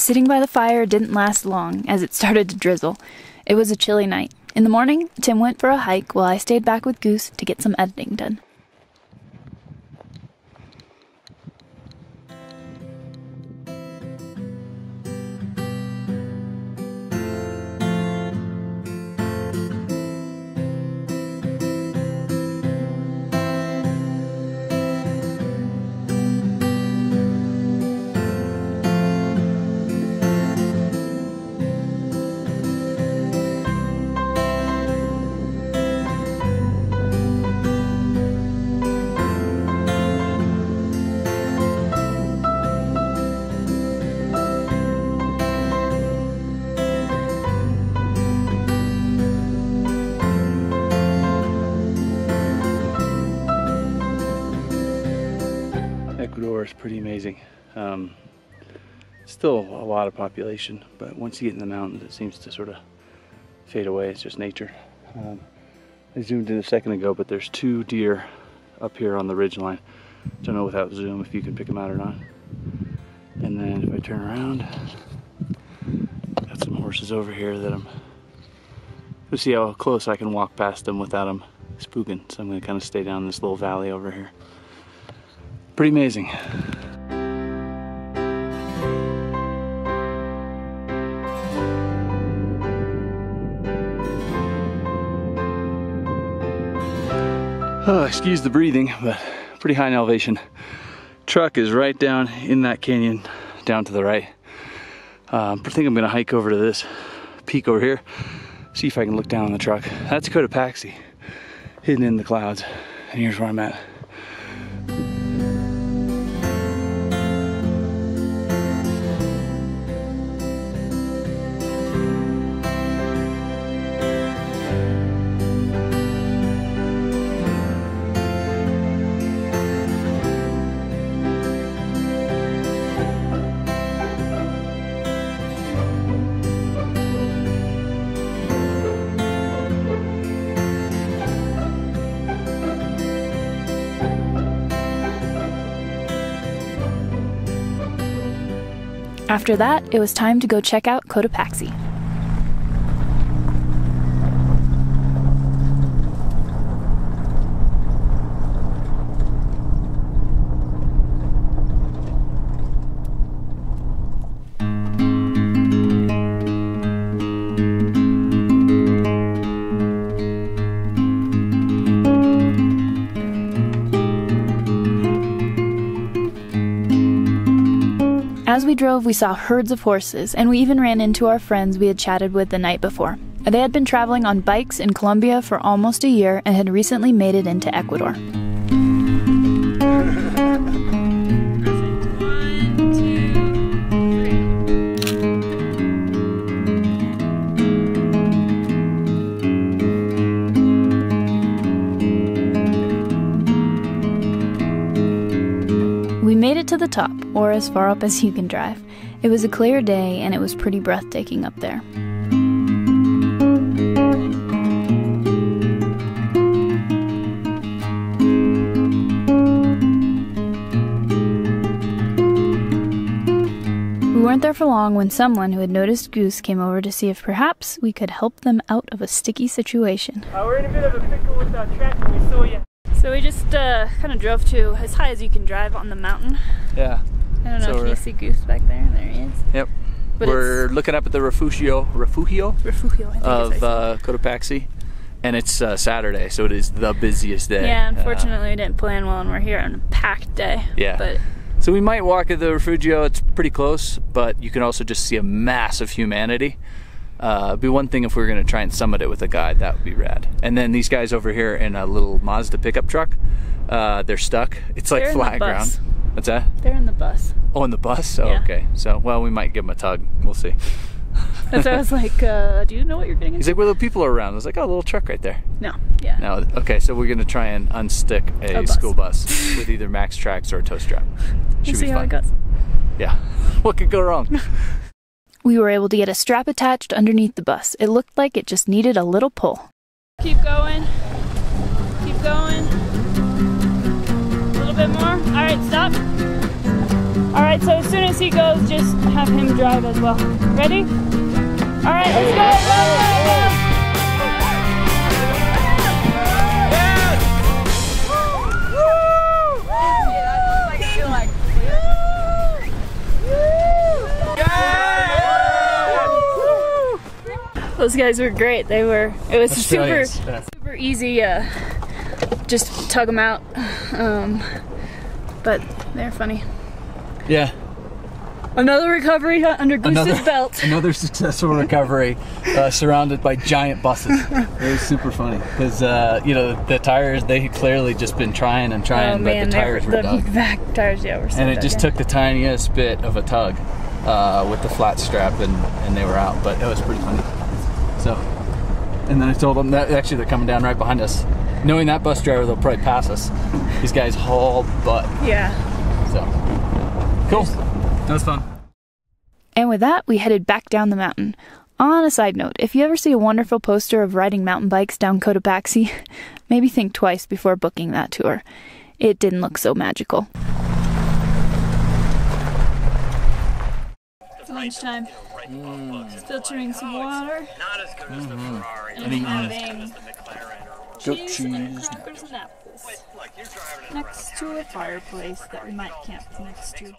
Sitting by the fire didn't last long, as it started to drizzle. It was a chilly night. In the morning, Tim went for a hike while I stayed back with Goose to get some editing done. Ecuador is pretty amazing. Still a lot of population, but once you get in the mountains, it seems to sort of fade away. It's just nature. I zoomed in a second ago, but there's 2 deer up here on the ridge line. Don't know without zoom if you can pick them out or not. And then if I turn around, got some horses over here that we'll see how close I can walk past them without them spooking. So I'm going to kind of stay down this little valley over here. Pretty amazing. Oh, excuse the breathing, but pretty high in elevation. Truck is right down in that canyon, down to the right. I think I'm gonna hike over to this peak over here, see if I can look down on the truck. That's Cotopaxi, hidden in the clouds. And here's where I'm at. After that, it was time to go check out Cotopaxi. As we drove, we saw herds of horses, and we even ran into our friends we had chatted with the night before. They had been traveling on bikes in Colombia for almost a year and had recently made it into Ecuador. We made it to the top, or as far up as you can drive. It was a clear day, and it was pretty breathtaking up there. We weren't there for long when someone who had noticed Goose came over to see if perhaps we could help them out of a sticky situation. We're in a bit of a pickle with that track and we saw you. So we just kind of drove to as high as you can drive on the mountain. Yeah. I don't know, can you see Goose back there? There he is. Yep. But we're looking up at the refugio of Cotopaxi, and it's Saturday, so it is the busiest day. Yeah, unfortunately we didn't plan well, and we're here on a packed day. Yeah. But so we might walk at the refugio. It's pretty close, but you can also just see a mass of humanity. It'd be one thing if we were going to try and summit it with a guide. That would be rad. And then these guys over here in a little Mazda pickup truck, they're stuck. It's like flat ground. What's that? They're in the bus. Oh, in the bus? Oh, yeah. Okay. So, well, we might give them a tug. We'll see. And so I was like, do you know what you're getting into? He's like, well, the people are around. I was like, oh, a little truck right there. No. Yeah. No. Okay, so we're going to try and unstick a school bus with either max tracks or a tow strap. Should be fun. How it goes. Yeah. What could go wrong? We were able to get a strap attached underneath the bus. It looked like it just needed a little pull. Keep going. Keep going. A little bit more. All right, stop. Alright, so as soon as he goes, just have him drive as well. Ready? Alright, let's go! Those guys were great. They were, it was super easy, just tug them out. But they're funny. Yeah. Another recovery under Goose's belt. Another successful recovery, surrounded by giant buses. It was super funny because you know, the tires, they clearly just been trying and trying, but the tires were dug. The back tires, yeah, were so and it just took the tiniest bit of a tug with the flat strap, and they were out. But it was pretty funny. So, and then I told them that actually they're coming down right behind us. Knowing that bus driver, they'll probably pass us. These guys hauled butt. Yeah. So, cool. That was fun. And with that, we headed back down the mountain. On a side note, if you ever see a wonderful poster of riding mountain bikes down Cotopaxi, maybe think twice before booking that tour. It didn't look so magical. It's lunchtime. Filtering some water. And having cheese and crackers and apples. Next to a fireplace that we might camp next to.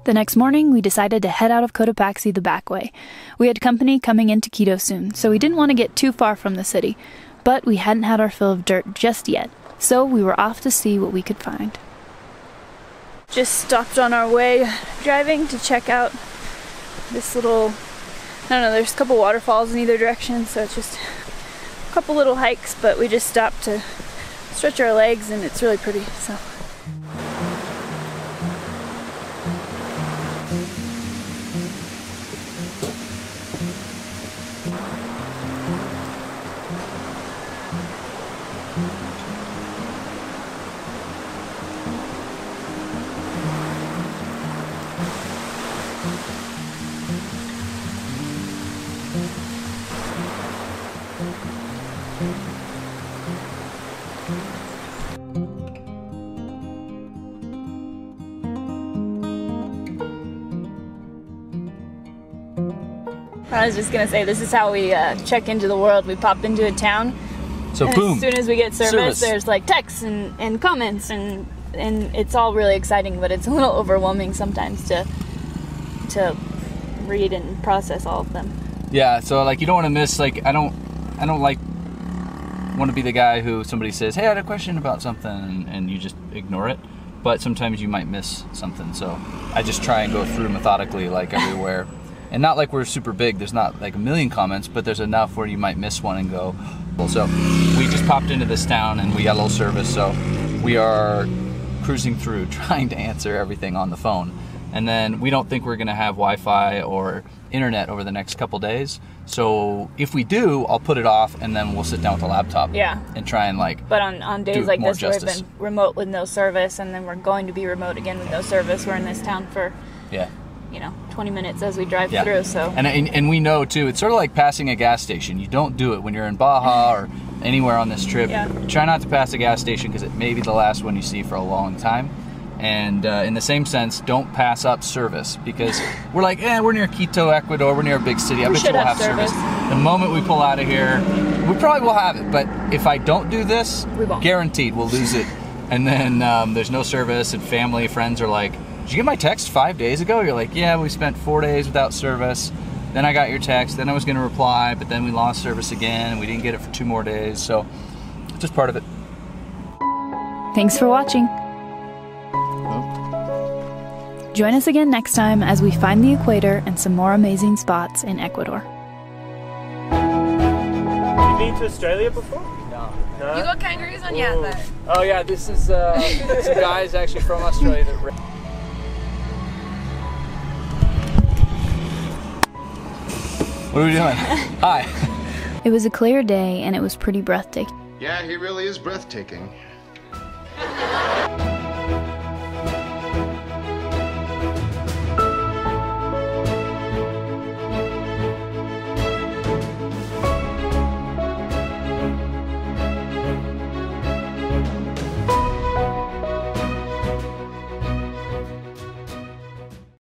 The next morning, we decided to head out of Cotopaxi the back way. We had company coming into Quito soon, so we didn't want to get too far from the city. But we hadn't had our fill of dirt just yet, so we were off to see what we could find. Just stopped on our way driving to check out this little, I don't know, there's a couple waterfalls in either direction, so it's just a couple little hikes, but we just stopped to stretch our legs and it's really pretty, so. I was just gonna say, this is how we check into the world. We pop into a town, so and boom, as soon as we get service, there's like texts and comments, and it's all really exciting, but it's a little overwhelming sometimes to read and process all of them. Yeah, so like you don't want to miss, like I don't like want to be the guy who somebody says, hey, I had a question about something, and you just ignore it. But sometimes you might miss something, so I just try and go through methodically, like everywhere. And not like we're super big, there's not like a million comments, but there's enough where you might miss one and go. So we just popped into this town and we got a little service, so we are cruising through trying to answer everything on the phone. And then we don't think we're gonna have Wi-Fi or internet over the next couple days. So if we do, I'll put it off and then we'll sit down with the laptop and try and like But on days like this where we've been remote with no service and then we're going to be remote again with no service, we're in this town for 20 minutes as we drive through. So and we know too, it's sort of like passing a gas station. You don't do it when you're in Baja or anywhere on this trip. Try not to pass a gas station because it may be the last one you see for a long time. And in the same sense, don't pass up service because we're like, we're near Quito, Ecuador, we're near a big city. I bet you we'll have service. The moment we pull out of here, we probably will have it. But if I don't do this, guaranteed we'll lose it. And then there's no service, and family, friends are like, did you get my text 5 days ago? You're like, yeah, we spent 4 days without service. Then I got your text, then I was gonna reply, but then we lost service again, and we didn't get it for 2 more days. So it's just part of it. Thanks for watching. Join us again next time as we find the equator and some more amazing spots in Ecuador. Have you been to Australia before? No. No? You got kangaroos on your but Oh yeah, this is some guys actually from Australia that What are we doing? Hi. It was a clear day and it was pretty breathtaking. Yeah, he really is breathtaking.